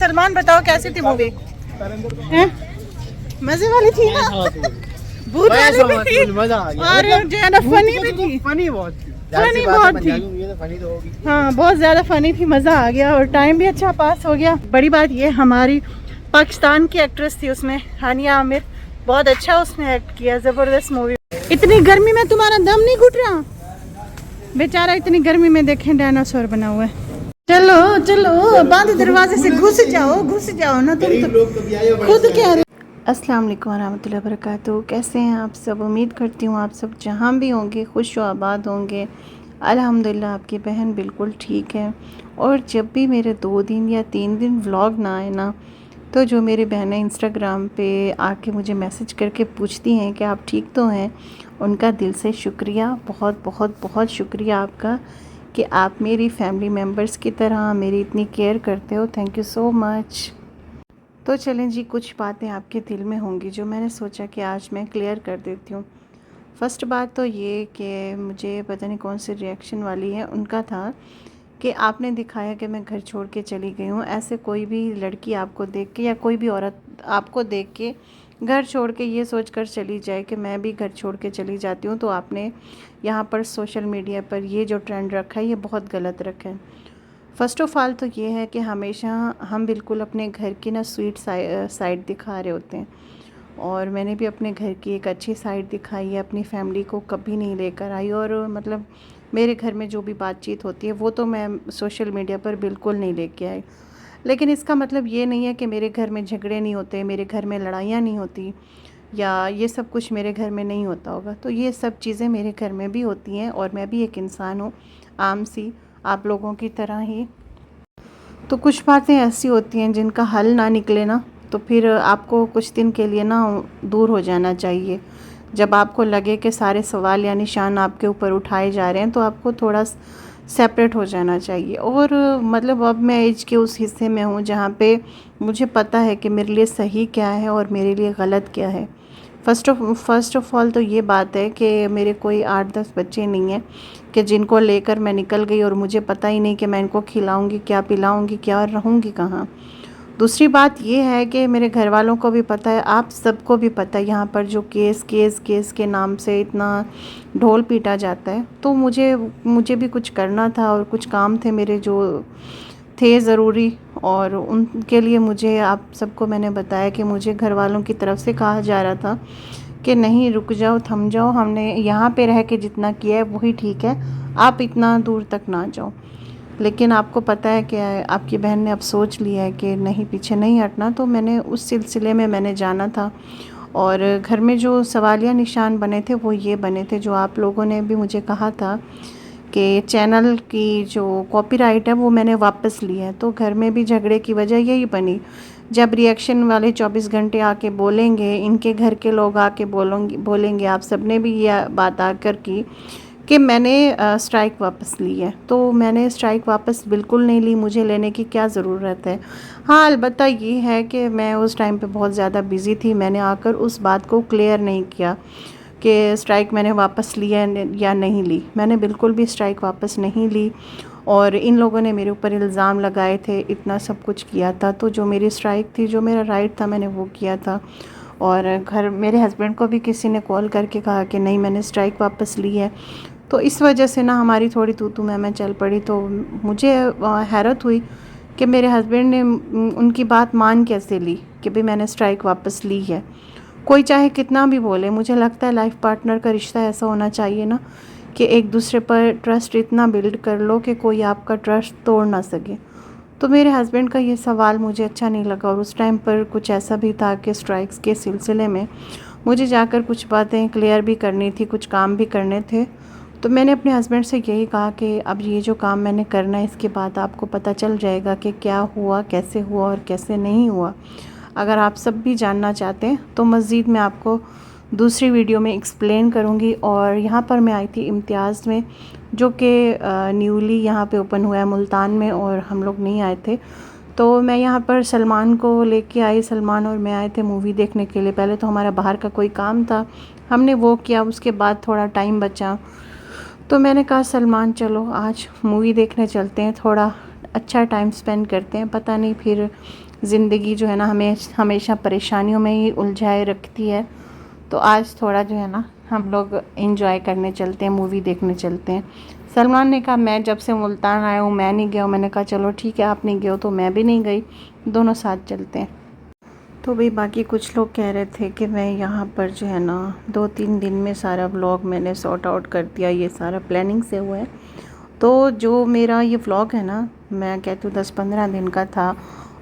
सलमान बताओ कैसी थी मूवी? मजे वाली थी ना? भूत वाली भी थी और जो है ना फनी भी थी। फनी बहुत थी। हाँ बहुत ज्यादा फनी थी, मजा आ गया और टाइम भी अच्छा पास हो गया। बड़ी बात ये हमारी पाकिस्तान की एक्ट्रेस थी उसमें, हानिया आमिर, बहुत अच्छा उसने एक्ट किया, जबरदस्त मूवी। इतनी गर्मी में तुम्हारा दम नहीं घुट रहा? बेचारा इतनी गर्मी में देखें डायनासोर बना हुआ है। चलो चलो बंद दरवाजे से घुस जाओ ना, तुम तो खुद कह रहे। अस्सलाम वालेकुम रहमतुल्लाहि व बरकातहू। कैसे हैं आप सब? उम्मीद करती हूँ आप सब जहाँ भी होंगे खुश व आबाद होंगे। अल्हम्दुलिल्लाह आपकी बहन बिल्कुल ठीक है। और जब भी मेरे 2 दिन या 3 दिन व्लॉग ना आए ना, तो जो मेरी बहनें इंस्टाग्राम पे आके मुझे मैसेज करके पूछती हैं कि आप ठीक तो हैं, उनका दिल से शुक्रिया, बहुत बहुत बहुत शुक्रिया आपका कि आप मेरी फैमिली मेम्बर्स की तरह मेरी इतनी केयर करते हो। Thank you so much. तो चलें जी, कुछ बातें आपके दिल में होंगी जो मैंने सोचा कि आज मैं क्लियर कर देती हूँ। फ़र्स्ट बात तो ये कि मुझे पता नहीं कौन सी रिएक्शन वाली है, उनका था कि आपने दिखाया कि मैं घर छोड़ के चली गई हूँ। ऐसे कोई भी लड़की आपको देख के या कोई भी औरत आपको देख के घर छोड़ के ये सोच कर चली जाए कि मैं भी घर छोड़ के चली जाती हूँ, तो आपने यहाँ पर सोशल मीडिया पर ये जो ट्रेंड रखा है ये बहुत गलत रखा है। फ़र्स्ट ऑफ़ ऑल तो ये है कि हमेशा हम बिल्कुल अपने घर की ना स्वीट साइड दिखा रहे होते हैं, और मैंने भी अपने घर की एक अच्छी साइड दिखाई है, अपनी फैमिली को कभी नहीं लेकर आई। और मतलब मेरे घर में जो भी बातचीत होती है वो तो मैं सोशल मीडिया पर बिल्कुल नहीं लेके आई। लेकिन इसका मतलब ये नहीं है कि मेरे घर में झगड़े नहीं होते, मेरे घर में लड़ाइयाँ नहीं होती, या ये सब कुछ मेरे घर में नहीं होता होगा। तो ये सब चीज़ें मेरे घर में भी होती हैं, और मैं भी एक इंसान हूँ, आम सी आप लोगों की तरह ही। तो कुछ बातें ऐसी होती हैं जिनका हल ना निकले ना, तो फिर आपको कुछ दिन के लिए ना दूर हो जाना चाहिए। जब आपको लगे कि सारे सवाल या निशान आपके ऊपर उठाए जा रहे हैं, तो आपको थोड़ा सेपरेट हो जाना चाहिए। और मतलब अब मैं एज के उस हिस्से में हूँ जहाँ पे मुझे पता है कि मेरे लिए सही क्या है और मेरे लिए गलत क्या है। फ़र्स्ट ऑफ़ ऑल तो ये बात है कि मेरे कोई 8-10 बच्चे नहीं हैं कि जिनको लेकर मैं निकल गई और मुझे पता ही नहीं कि मैं इनको खिलाऊंगी क्या, पिलाऊंगी क्या और रहूँगी कहाँ। दूसरी बात ये है कि मेरे घर वालों को भी पता है, आप सबको भी पता है, यहाँ पर जो केस के नाम से इतना ढोल पीटा जाता है। तो मुझे भी कुछ करना था और कुछ काम थे मेरे जो थे ज़रूरी, और उनके लिए मुझे आप सबको मैंने बताया कि मुझे घर वालों की तरफ से कहा जा रहा था कि नहीं रुक जाओ, थम जाओ, हमने यहाँ पे रह के जितना किया है वही ठीक है, आप इतना दूर तक ना जाओ। लेकिन आपको पता है कि आपकी बहन ने अब सोच लिया है कि नहीं, पीछे नहीं हटना। तो मैंने उस सिलसिले में मैंने जाना था, और घर में जो सवालिया निशान बने थे वो ये बने थे, जो आप लोगों ने भी मुझे कहा था कि चैनल की जो कॉपीराइट है वो मैंने वापस ली है। तो घर में भी झगड़े की वजह यही बनी। जब रिएक्शन वाले 24 घंटे आके बोलेंगे, इनके घर के लोग आके बोलेंगे, आप सबने भी ये बात आकर की कि मैंने स्ट्राइक वापस ली है। तो मैंने स्ट्राइक वापस बिल्कुल नहीं ली, मुझे लेने की क्या ज़रूरत है। हाँ अलबत्ता ये है कि मैं उस टाइम पे बहुत ज़्यादा बिज़ी थी, मैंने आकर उस बात को क्लियर नहीं किया कि स्ट्राइक मैंने वापस ली है या नहीं ली। मैंने बिल्कुल भी स्ट्राइक वापस नहीं ली, और इन लोगों ने मेरे ऊपर इल्ज़ाम लगाए थे, इतना सब कुछ किया था। तो जो मेरी स्ट्राइक थी, जो मेरा राइट था, मैंने वो किया था। और घर मेरे हस्बैंड को भी किसी ने कॉल करके कहा कि नहीं मैंने स्ट्राइक वापस ली है। तो इस वजह से ना हमारी थोड़ी तू मैं चल पड़ी। तो मुझे हैरत हुई कि मेरे हस्बैंड ने उनकी बात मान कैसे ली कि भाई मैंने स्ट्राइक वापस ली है। कोई चाहे कितना भी बोले, मुझे लगता है लाइफ पार्टनर का रिश्ता ऐसा होना चाहिए ना कि एक दूसरे पर ट्रस्ट इतना बिल्ड कर लो कि कोई आपका ट्रस्ट तोड़ ना सके। तो मेरे हस्बैंड का ये सवाल मुझे अच्छा नहीं लगा, और उस टाइम पर कुछ ऐसा भी था कि स्ट्राइक्स के सिलसिले में मुझे जाकर कुछ बातें क्लियर भी करनी थी, कुछ काम भी करने थे। तो मैंने अपने हस्बैंड से यही कहा कि अब ये जो काम मैंने करना है, इसके बाद आपको पता चल जाएगा कि क्या हुआ, कैसे हुआ और कैसे नहीं हुआ। अगर आप सब भी जानना चाहते हैं तो मज़ीद मैं आपको दूसरी वीडियो में एक्सप्लेन करूँगी। और यहाँ पर मैं आई थी इम्तियाज़ में, जो कि न्यूली यहाँ पे ओपन हुआ है मुल्तान में, और हम लोग नहीं आए थे। तो मैं यहाँ पर सलमान को लेके आई, सलमान और मैं आए थे मूवी देखने के लिए। पहले तो हमारा बाहर का कोई काम था, हमने वो किया, उसके बाद थोड़ा टाइम बचा तो मैंने कहा सलमान चलो आज मूवी देखने चलते हैं, थोड़ा अच्छा टाइम स्पेंड करते हैं। पता नहीं फिर ज़िंदगी जो है ना हमें हमेशा परेशानियों में ही उलझाए रखती है। तो आज थोड़ा जो है ना हम लोग एंजॉय करने चलते हैं, मूवी देखने चलते हैं। सलमान ने कहा मैं जब से मुल्तान आया हूँ मैं नहीं गया हूँ। मैंने कहा चलो ठीक है, आप नहीं गए हो तो मैं भी नहीं गई, दोनों साथ चलते हैं। तो भाई बाकी कुछ लोग कह रहे थे कि मैं यहाँ पर जो है ना 2-3 दिन में सारा व्लॉग मैंने सॉर्ट आउट कर दिया, ये सारा प्लानिंग से हुआ है। तो जो मेरा ये व्लॉग है ना, मैं कहती हूँ 10-15 दिन का था,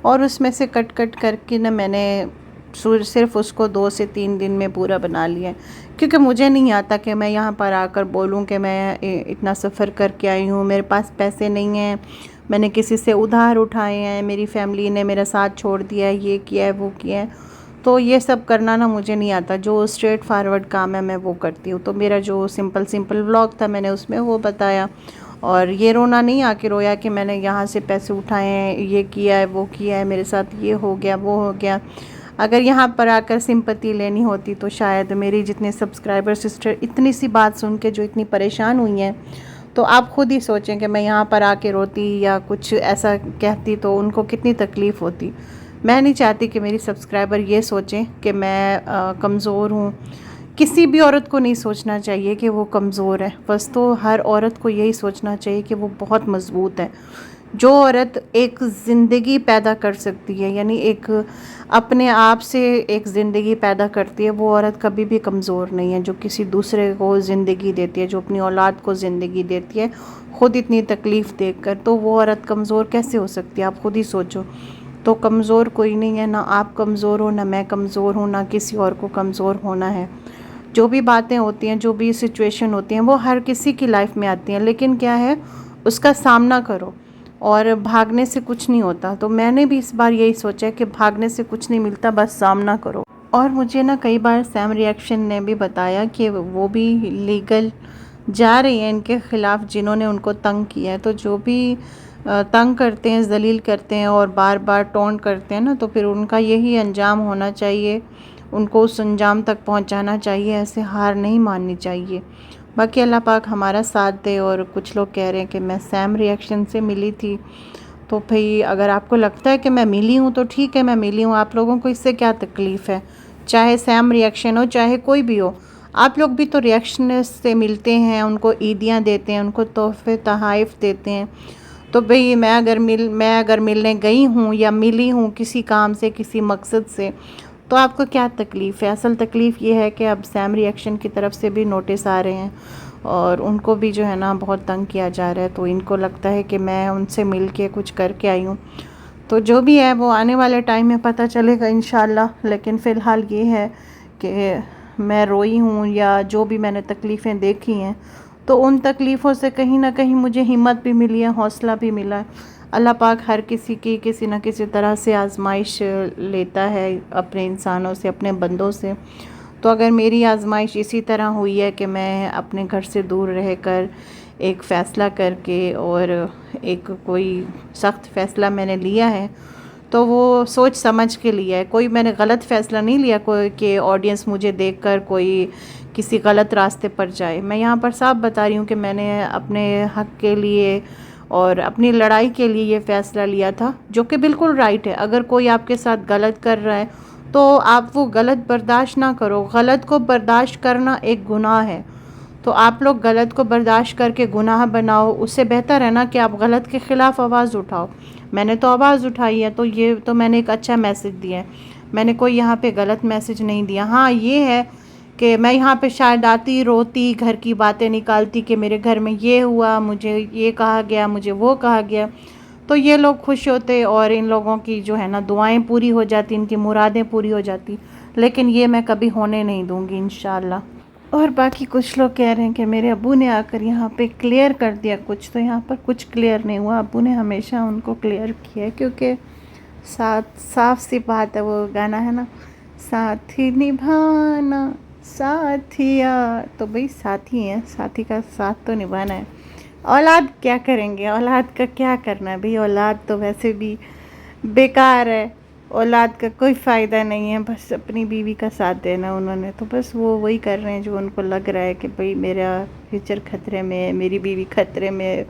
और उसमें से कट कट करके ना मैंने सिर्फ उसको 2 से 3 दिन में पूरा बना लिया है। क्योंकि मुझे नहीं आता कि मैं यहाँ पर आकर बोलूँ कि मैं इतना सफ़र करके आई हूँ, मेरे पास पैसे नहीं हैं, मैंने किसी से उधार उठाए हैं, मेरी फैमिली ने मेरा साथ छोड़ दिया है, ये किया है वो किया है। तो ये सब करना ना मुझे नहीं आता, जो स्ट्रेट फारवर्ड काम है मैं वो करती हूँ। तो मेरा जो सिंपल व्लॉग था मैंने उसमें वो बताया, और ये रोना नहीं आके रोया कि मैंने यहाँ से पैसे उठाए हैं, ये किया है वो किया है, मेरे साथ ये हो गया वो हो गया। अगर यहाँ पर आकर सिंपैथी लेनी होती तो शायद मेरी जितने सब्सक्राइबर सिस्टर इतनी सी बात सुन के जो इतनी परेशान हुई हैं, तो आप खुद ही सोचें कि मैं यहाँ पर आके रोती या कुछ ऐसा कहती तो उनको कितनी तकलीफ़ होती। मैं नहीं चाहती कि मेरी सब्सक्राइबर ये सोचें कि मैं कमज़ोर हूँ। किसी भी औरत को नहीं सोचना चाहिए कि वो कमज़ोर है, बस तो हर औरत को यही सोचना चाहिए कि वो बहुत मज़बूत है। जो औरत एक ज़िंदगी पैदा कर सकती है, यानी एक अपने आप से एक ज़िंदगी पैदा करती है, वो औरत कभी भी कमज़ोर नहीं है। जो किसी दूसरे को ज़िंदगी देती है, जो अपनी औलाद को ज़िंदगी देती है ख़ुद इतनी तकलीफ़ देखकर, तो वो औरत कमज़ोर कैसे हो सकती है? आप ख़ुद ही सोचो। तो कमज़ोर कोई नहीं है, ना आप कमज़ोर हो, ना मैं कमज़ोर हूँ, ना किसी और को कमज़ोर होना है। जो भी बातें होती हैं, जो भी सिचुएशन होती हैं, वो हर किसी की लाइफ में आती हैं, लेकिन क्या है उसका सामना करो, और भागने से कुछ नहीं होता। तो मैंने भी इस बार यही सोचा कि भागने से कुछ नहीं मिलता, बस सामना करो। और मुझे ना कई बार सैम रिएक्शन ने भी बताया कि वो भी लीगल जा रही हैं इनके ख़िलाफ़ जिन्होंने उनको तंग किया है। तो जो भी तंग करते हैं, ज़लील करते हैं और बार बार टॉन्ट करते हैं ना, तो फिर उनका यही अंजाम होना चाहिए, उनको उस अंजाम तक पहुंचाना चाहिए, ऐसे हार नहीं माननी चाहिए। बाकी अल्लाह पाक हमारा साथ दे। और कुछ लोग कह रहे हैं कि मैं सैम रिएक्शन से मिली थी, तो भाई अगर आपको लगता है कि मैं मिली हूँ तो ठीक है, मैं मिली हूँ। आप लोगों को इससे क्या तकलीफ़ है? चाहे सैम रिएक्शन हो चाहे कोई भी हो, आप लोग भी तो रिएक्शन से मिलते हैं, उनको ईदियाँ देते हैं, उनको तोहफ़े तोहफ़ देते हैं। तो भाई मैं अगर मिलने गई हूँ या मिली हूँ किसी काम से, किसी मकसद से, तो आपको क्या तकलीफ़ है? असल तकलीफ़ ये है कि अब सैम रिएक्शन की तरफ से भी नोटिस आ रहे हैं और उनको भी जो है ना बहुत तंग किया जा रहा है। तो इनको लगता है कि मैं उनसे मिल के कुछ करके आई हूँ। तो जो भी है वो आने वाले टाइम में पता चलेगा इंशाल्लाह। लेकिन फ़िलहाल ये है कि मैं रोई हूँ या जो भी मैंने तकलीफ़ें देखी हैं, तो उन तकलीफ़ों से कहीं ना कहीं मुझे हिम्मत भी मिली है, हौसला भी मिला है। अल्लाह पाक हर किसी की किसी न किसी तरह से आजमाइश लेता है अपने इंसानों से, अपने बंदों से। तो अगर मेरी आजमाइश इसी तरह हुई है कि मैं अपने घर से दूर रहकर एक फ़ैसला करके और एक कोई सख्त फ़ैसला मैंने लिया है, तो वो सोच समझ के लिया है। कोई मैंने गलत फ़ैसला नहीं लिया कोई कि ऑडियंस मुझे देखकर कोई किसी गलत रास्ते पर जाए। मैं यहाँ पर साफ बता रही हूँ कि मैंने अपने हक़ के लिए और अपनी लड़ाई के लिए ये फ़ैसला लिया था, जो कि बिल्कुल राइट है। अगर कोई आपके साथ गलत कर रहा है तो आप वो गलत बर्दाश्त ना करो। गलत को बर्दाश्त करना एक गुनाह है, तो आप लोग गलत को बर्दाश्त करके गुनाह बनाओ। उससे बेहतर है ना कि आप गलत के ख़िलाफ़ आवाज़ उठाओ। मैंने तो आवाज़ उठाई है, तो ये तो मैंने एक अच्छा मैसेज दिया है, मैंने कोई यहाँ पे गलत मैसेज नहीं दिया। हाँ ये है कि मैं यहाँ पे शायद आती, रोती, घर की बातें निकालती कि मेरे घर में ये हुआ, मुझे ये कहा गया, मुझे वो कहा गया, तो ये लोग खुश होते और इन लोगों की जो है ना दुआएं पूरी हो जाती, इनकी मुरादें पूरी हो जाती। लेकिन ये मैं कभी होने नहीं दूँगी इंशाल्लाह। और बाकी कुछ लोग कह रहे हैं कि मेरे अब्बू ने आकर यहाँ पे क्लियर कर दिया कुछ, तो यहाँ पर कुछ क्लियर नहीं हुआ। अब्बू ने हमेशा उनको क्लियर किया है, क्योंकि साफ सी बात है, वो गाना है ना, साथी निभाना साथिया, तो भाई साथी हैं, साथी का साथ तो निभाना है। औलाद क्या करेंगे, औलाद का क्या करना है भाई, औलाद तो वैसे भी बेकार है, औलाद का कोई फ़ायदा नहीं है। बस अपनी बीवी का साथ देना उन्होंने, तो बस वो वही कर रहे हैं जो उनको लग रहा है कि भाई मेरा फ्यूचर ख़तरे में है, मेरी बीवी ख़तरे में है।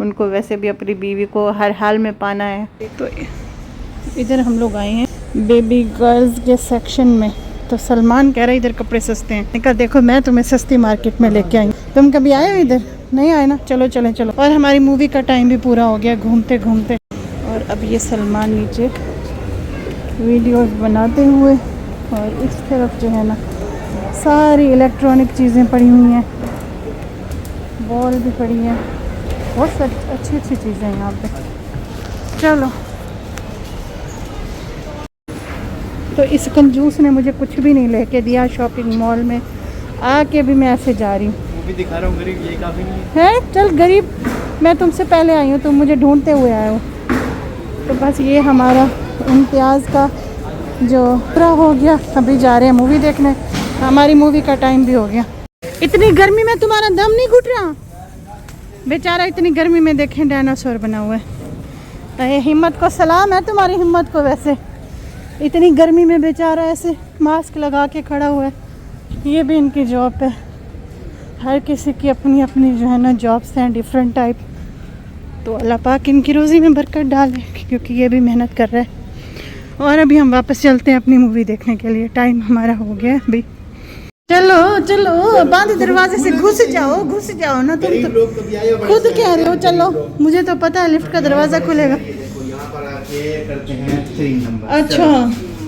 उनको वैसे भी अपनी बीवी को हर हाल में पाना है। तो इधर हम लोग आए हैं बेबी गर्ल्स के सेक्शन में। तो सलमान कह रहा है इधर कपड़े सस्ते हैं। कहा देखो मैं तुम्हें सस्ती मार्केट में लेके आई। तुम कभी आए हो इधर? नहीं आए ना? चलो चले चलो। और हमारी मूवी का टाइम भी पूरा हो गया घूमते घूमते। और अब ये सलमान नीचे वीडियोस बनाते हुए, और इस तरफ जो है ना सारी इलेक्ट्रॉनिक चीज़ें पड़ी हुई हैं, बॉल भी पड़ी हैं, बहुत अच्छी अच्छी चीज़ें हैं यहाँ पे। चलो, तो इस कंजूस ने मुझे कुछ भी नहीं लेके दिया शॉपिंग मॉल में। आके भी मैं ऐसे जा रही हूँ। वो भी दिखा रहा हूँ गरीब, ये काफ़ी नहीं है। चल गरीब, मैं तुमसे पहले आई हूँ, तुम मुझे ढूंढते हुए आए हो। तो बस ये हमारा इम्तियाज़ का जो पूरा हो गया। अभी जा रहे हैं मूवी देखने। हमारी मूवी का टाइम भी हो गया। इतनी गर्मी में तुम्हारा दम नहीं घुट रहा? बेचारा इतनी गर्मी में देखें डायनासोर बना हुआ है। हिम्मत को सलाम है, तुम्हारी हिम्मत को। वैसे इतनी गर्मी में बेचारा ऐसे मास्क लगा के खड़ा हुआ है। ये भी इनकी जॉब है। हर किसी की अपनी अपनी जो है ना जॉब्स हैं, डिफरेंट टाइप। तो अल्लाह पाक इनकी रोज़ी में बरकत डाले, क्योंकि ये भी मेहनत कर रहा है। और अभी हम वापस चलते हैं अपनी मूवी देखने के लिए। टाइम हमारा हो गया अभी। चलो चलो, बंद दरवाजे से घुस जाओ ना। तुम तो खुद कह रहे हो चलो, मुझे तो पता है लिफ्ट का दरवाज़ा खुलेगा। यहाँ पर आके करते हैं 3 नंबर। अच्छा,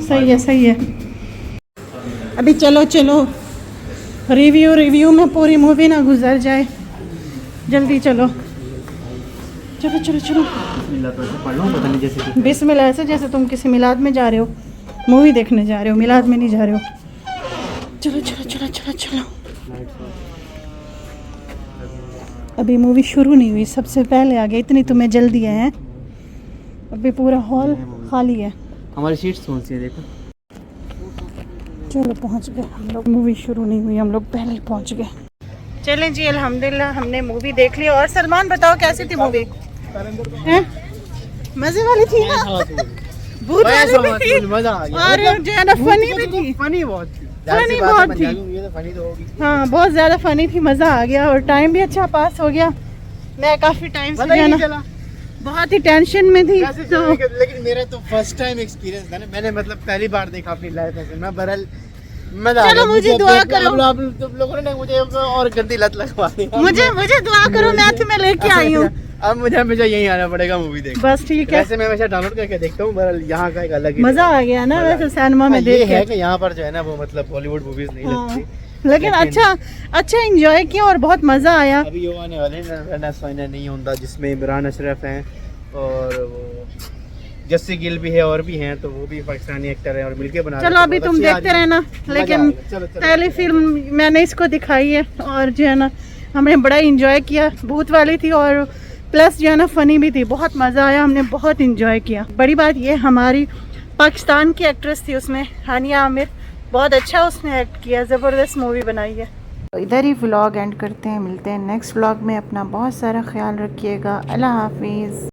सही है सही है। अभी चलो चलो, रिव्यू में पूरी मूवी ना गुजर जाए। जल्दी चलो चलो चलो चलो। पढ़ लो, पता नहीं जैसे कि बिस्मिल्लाह, ऐसे जैसे तुम किसी मिलाद में जा रहे हो, मूवी देखने जा रहे हो, मिलाद में नहीं जा रहे हो। चलो चलो चलो चलो चलो। अभी मूवी शुरू नहीं हुई, सबसे पहले आ गए। इतनी तुम्हें जल्दी है? अभी पूरा हॉल खाली है। हमारी सीट्स कौन सी है देखो। चलो पहुंच गए हम लोग। मूवी शुरू नहीं हुई, हम लोग पहले ही पहुंच गए। चलें जी, अल्हम्दुलिल्लाह हमने मूवी देख ली। और सलमान बताओ कैसी थी मूवी? मजे वाली थी ना? भूत वाली भी थी, मजा आ गया। और जो है ना फनी भी थी। फनी बहुत थी। फनी बहुत थी। ये तो फनी तो होगी। हाँ, बहुत ज्यादा फनी थी। मजा आ गया और टाइम भी अच्छा पास हो गया। मैं काफी टाइम से जो है ना बहुत ही टेंशन में थी। तो लेकिन मेरा तो फर्स्ट टाइम एक्सपीरियंस था ना। मैंने मतलब पहली बार देखा अपनी लाइफ में। मैं बरल चलो मुझे दुआ करो। आप तुम लोगों ने मुझे और गंदी लत लगवा दी। मुझे दुआ करो, मैं तुम्हें लेके आई हूँ। अब मुझे हमेशा यहीं आना पड़ेगा मूवी देखने। बस ठीक है। वैसे मैं हमेशा डाउनलोड करके देखता हूँ, बरल यहाँ का एक अलग ही मजा आ गया ना वैसे सिनेमा में देख ये के। है कि यहाँ पर जो है ना वो मतलब बॉलीवुड मूवीज नहीं लगती। लेकिन अच्छा एंजॉय किया और बहुत मजा आया। अभी वो आने वाले नहीं होता, जिसमें इमरान अशरफ हैं और वो जस्सी गिल भी है और भी हैं, तो वो भी पाकिस्तानी एक्टर है और मिलके बना रहे हैं। चलो अभी तुम देखते रहना। लेकिन पहली फिल्म मैंने इसको दिखाई है और जो है ना हमने बड़ा इंजॉय किया। भूत वाली थी और प्लस जो है ना फनी भी थी। बहुत मज़ा आया, हमने बहुत इंजॉय किया। बड़ी बात ये हमारी पाकिस्तान की एक्ट्रेस थी उसमें, हानिया आमिर, बहुत अच्छा उसने एक्ट किया, ज़बरदस्त मूवी बनाई है। तो इधर ही व्लॉग एंड करते हैं। मिलते हैं नेक्स्ट व्लॉग में। अपना बहुत सारा ख्याल रखिएगा। अल्लाह हाफिज़।